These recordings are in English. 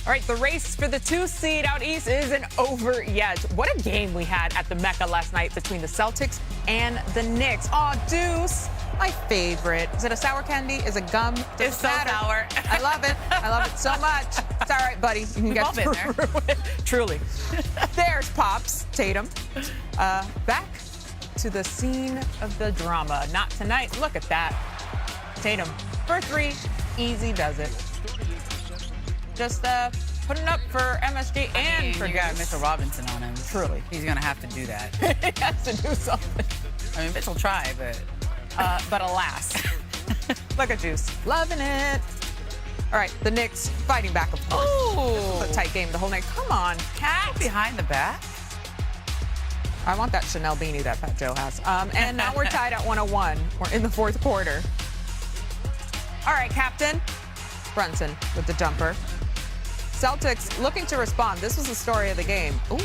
All right, the race for the 2 seed out east isn't over yet. What a game we had at the Mecca last night between the Celtics and the Knicks. Aw, Deuce, my favorite. Is it a sour candy? Is it gum? It's so sour. I love it. I love it so much. It's all right, buddy. You can get through it. Truly. There's Pops Tatum. Back to the scene of the drama. Not tonight. Look at that. Tatum for 3. Easy does it. Just putting up for MSG and for you got Mr. Robinson on him. Truly. He's going to have to do that. He has to do something. I mean, Mitch will try, but alas. Look at Juice. Loving it. All right, the Knicks fighting back, of course. Oh. A tight game the whole night. Come on, Cat. Behind the back. I want that Chanel beanie that Fat Joe has. And now we're tied at 101. We're in the 4th quarter. All right, Captain. Brunson with the jumper. Celtics looking to respond. This was the story of the game. Ooh.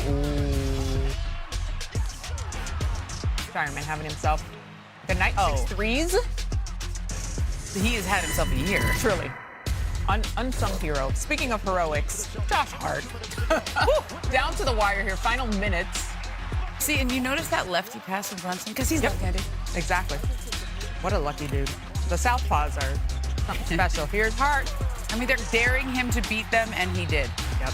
Fireman having himself a night. 6 threes. He has had himself a year. Truly. Unsung hero. Speaking of heroics, Josh Hart. Down to the wire here. Final minutes. See, and you notice that lefty pass from Brunson? Because he's left-handed. Exactly. What a lucky dude. The Southpaws are something special. Here's Hart. I mean, they're daring him to beat them, and he did. Yep.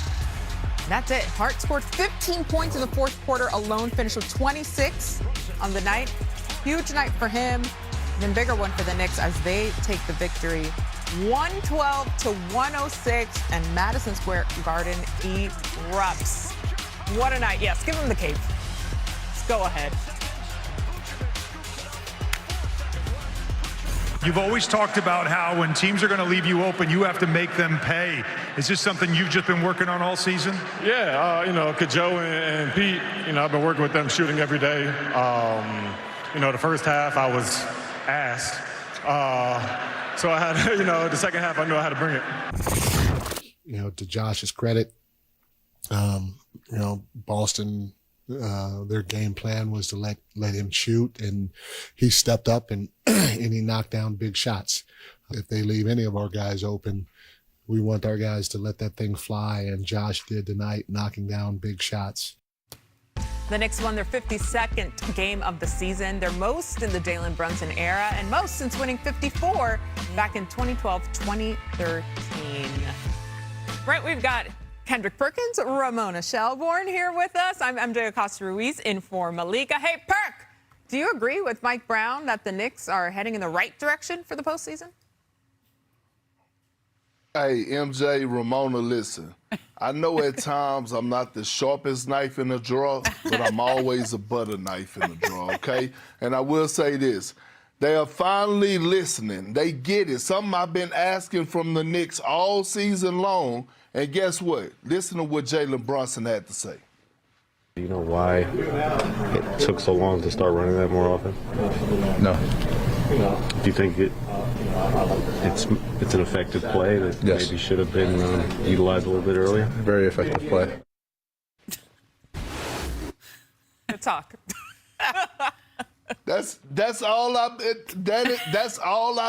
That's it. Hart scored 15 points in the 4th quarter alone, finished with 26 on the night. Huge night for him. Then bigger one for the Knicks as they take the victory 112 to 106, and Madison Square Garden erupts. What a night. Yes, give him the cape. Let's go ahead. You've always talked about how when teams are going to leave you open, you have to make them pay. Is this something you've just been working on all season? Yeah, Joe and Pete, I've been working with them shooting every day. The first half I was asked. So I had, the second half I knew I had to bring it. To Josh's credit, Boston, their game plan was to let him shoot, and he stepped up and and he knocked down big shots. If they leave any of our guys open, we want our guys to let that thing fly, and Josh did tonight, knocking down big shots. The Knicks won their 52nd game of the season, their most in the Jalen Brunson era, and most since winning 54 back in 2012-2013. Right, we've got Kendrick Perkins, Ramona Shelbourne here with us. I'm MJ Acosta-Ruiz in for Malika. Hey, Perk, do you agree with Mike Brown that the Knicks are heading in the right direction for the postseason? Hey, MJ, Ramona, listen. I know at times I'm not the sharpest knife in the drawer, but I'm always a butter knife in the drawer, okay? And I will say this. They are finally listening. They get it. Something I've been asking from the Knicks all season long. And guess what? Listen to what Jalen Brunson had to say. Do you know why it took so long to start running that more often? No. Do you think it's an effective play that maybe should have been utilized a little bit earlier? Very effective play. Good talk. That's all I've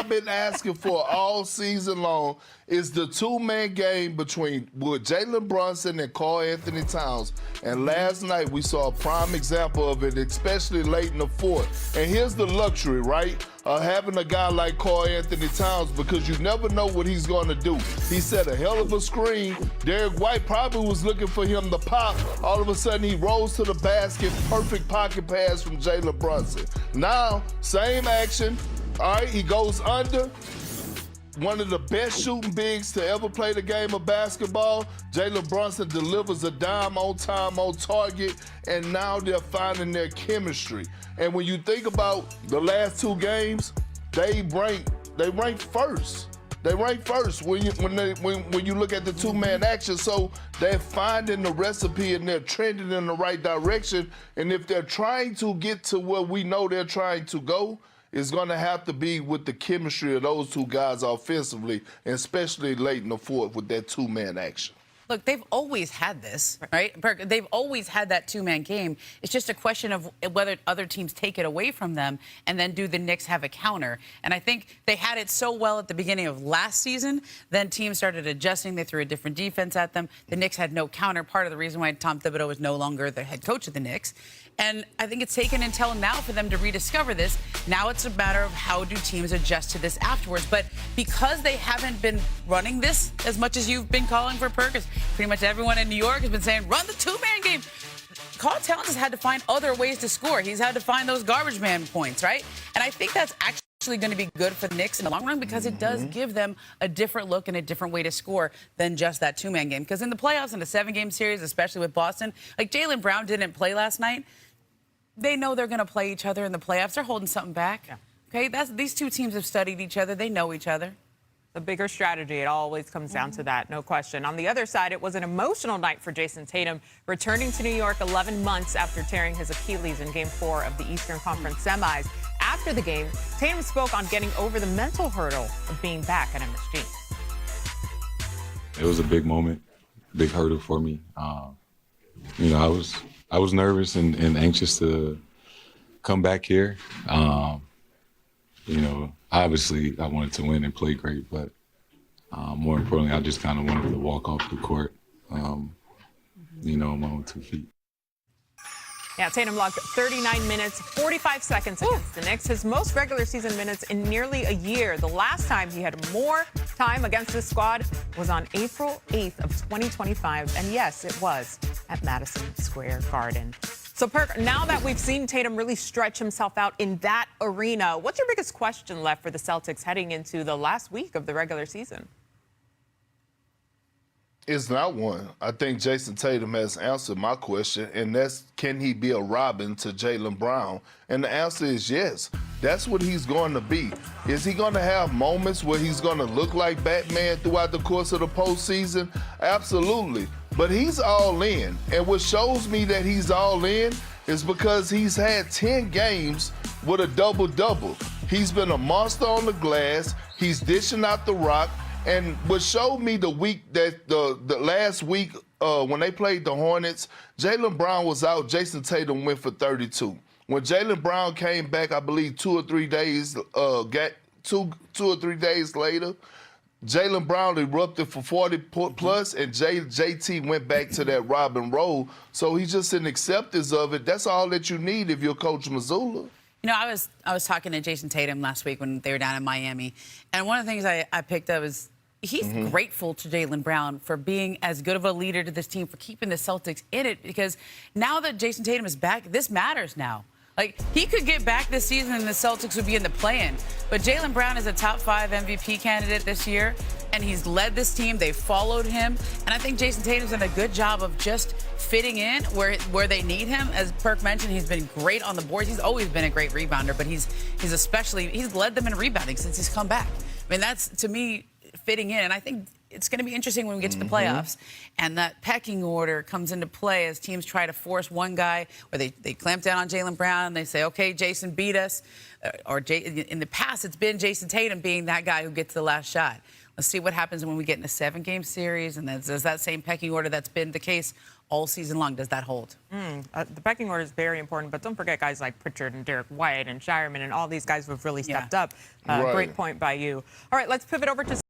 been asking for all season long is the 2-man game between Jalen Brunson and Karl Anthony Towns. And last night we saw a prime example of it, especially late in the 4th. And here's the luxury, right, of having a guy like Karl Anthony Towns, because you never know what he's going to do. He set a hell of a screen. Derek White probably was looking for him to pop. All of a sudden he rolls to the basket, perfect pocket pass from Jalen Brunson. Now, same action. All right, he goes under. One of the best shooting bigs to ever play the game of basketball. Jalen Brunson delivers a dime on time, on target, and now they're finding their chemistry. And when you think about the last 2 games, they rank first. They rank first when you look at the 2-man action. So they're finding the recipe and they're trending in the right direction. And if they're trying to get to where we know they're trying to go, it's going to have to be with the chemistry of those 2 guys offensively, and especially late in the 4th with that 2-man action. Look, they've always had this, right? They've always had that two-man game. It's just a question of whether other teams take it away from them, and then do the Knicks have a counter? And I think they had it so well at the beginning of last season, then teams started adjusting. They threw a different defense at them. The Knicks had no counter, part of the reason why Tom Thibodeau is no longer the head coach of the Knicks. And I think it's taken until now for them to rediscover this. Now it's a matter of how do teams adjust to this afterwards. But because they haven't been running this as much as you've been calling for Perkins, pretty much everyone in New York has been saying, run the two-man game. Carl Towns has had to find other ways to score. He's had to find those garbage man points, right? And I think that's actually going to be good for the Knicks in the long run, because it does give them a different look and a different way to score than just that two-man game. Because in the playoffs, in a 7-game series, especially with Boston, like Jaylen Brown didn't play last night. They know they're going to play each other in the playoffs. They're holding something back. Yeah. Okay, these two teams have studied each other. They know each other. The bigger strategy, it always comes down to that, no question. On the other side, it was an emotional night for Jason Tatum, returning to New York 11 months after tearing his Achilles in Game 4 of the Eastern Conference semis. After the game, Tatum spoke on getting over the mental hurdle of being back at MSG. It was a big moment, big hurdle for me. You know, I was nervous and anxious to come back here. You know, obviously I wanted to win and play great, but more importantly, I just kind of wanted to walk off the court, you know, on my own 2 feet. Yeah, Tatum logged 39 minutes, 45 seconds against the Knicks, his most regular season minutes in nearly a year. The last time he had more time against this squad was on April 8th of 2025. And yes, it was at Madison Square Garden. So, Perk, now that we've seen Tatum really stretch himself out in that arena, what's your biggest question left for the Celtics heading into the last week of the regular season? It's not one. I think Jason Tatum has answered my question, and that's, can he be a Robin to Jaylen Brown? And the answer is yes. That's what he's going to be. Is he going to have moments where he's going to look like Batman throughout the course of the postseason? Absolutely. But he's all in. And what shows me that he's all in is because he's had 10 games with a double-double. He's been a monster on the glass. He's dishing out the rock. And what showed me the week that the last week when they played the Hornets, Jaylen Brown was out. Jason Tatum went for 32. When Jaylen Brown came back, I believe 2 or 3 days, two or 3 days later, Jaylen Brown erupted for 40 plus, and JT went back to that Robin role. So he's just an acceptance of it. That's all that you need if you're Coach Mazzulla. You know, I was talking to Jason Tatum last week when they were down in Miami, and one of the things I picked up is he's grateful to Jaylen Brown for being as good of a leader to this team, for keeping the Celtics in it, because now that Jason Tatum is back, this matters now. Like, he could get back this season and the Celtics would be in the play-in. But Jaylen Brown is a top 5 MVP candidate this year, and he's led this team. They've followed him. And I think Jason Tatum's done a good job of just fitting in where they need him. As Perk mentioned, he's been great on the boards. He's always been a great rebounder, but he's led them in rebounding since he's come back. I mean, that's, to me, fitting in. And I think it's going to be interesting when we get to the playoffs, and that pecking order comes into play as teams try to force one guy, where they clamp down on Jaylen Brown and they say, okay, Jason beat us. In the past, it's been Jason Tatum being that guy who gets the last shot. Let's see what happens when we get in a 7-game series, and does that same pecking order that's been the case all season long, does that hold? The pecking order is very important, but don't forget guys like Pritchard and Derek White and Shireman and all these guys who have really stepped up. Great point by you. All right, let's pivot over to